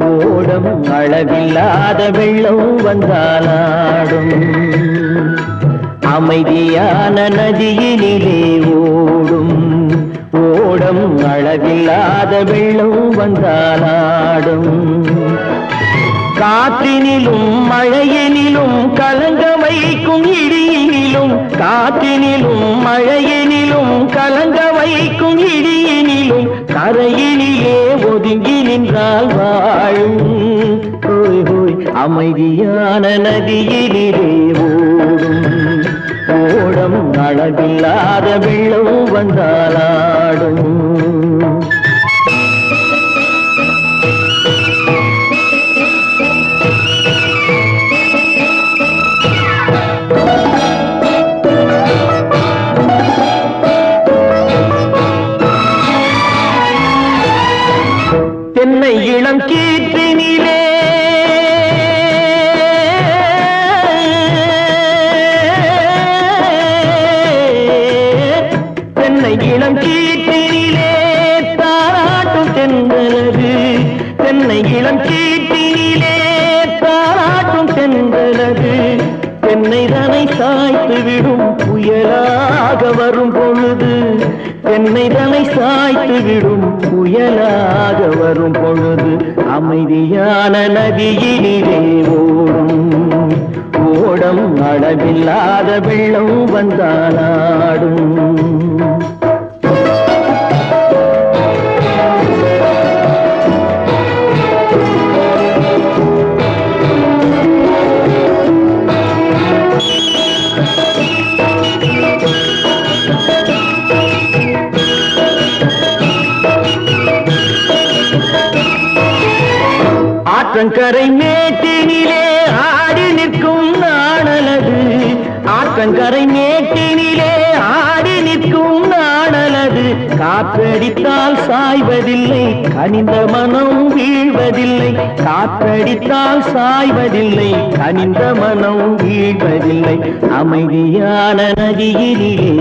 ஓடம் அளவில்லாத வெள்ளம் வந்தாலாடும் அமைதியான நதியினிலே ஓடும் ஓடம் அளவில்லாத வெள்ளம் வந்தாலாடும் காற்றினிலும் மழையினிலும் கலங்க வைக்கும் இடியினிலும் காற்றினிலும் மழையினிலும் கலங்க வைக்கும் இடியினிலும் கரையினிலே ஒதுங்கி நின்றால் வாழும் ஹோய் ஹோய் அமைதியான நதியினிலே ஓடும் ஓடம் அளவில்லாத வெள்ளம் வந்தாலாடும் தென்னை இளம் கீற்றினிலே தென்னை இளம் கீற்றினிலே தாராட்டும் தென்றலது தென்னை இளம் கீற்றினிலே தாராட்டும் தென்றலது தென்னை தனை சாய்த்து விடும் புயலாக வரும் பொழுது தென்னை தனை சாய்த்து விடும் புயலாக வரும் பொழுது அமைதியான நதியினிலே ஓடும் ஓடம் அளவில்லாத வெள்ளம் வந்தாலாடும் ஆற்றங்கரை மேட்டினிலே ஆடி நிற்கும் நாணலது ஆற்றங்கரை மேட்டினிலே ஆடி நிற்கும் நாணலது காற்றடித்தால் சாய்வதில்லை கனிந்த மனம் வீழ்வதில்லை காற்றடித்தால் சாய்வதில்லை கனிந்த மனம் வீழ்வதில்லை அமைதியான நதியினிலே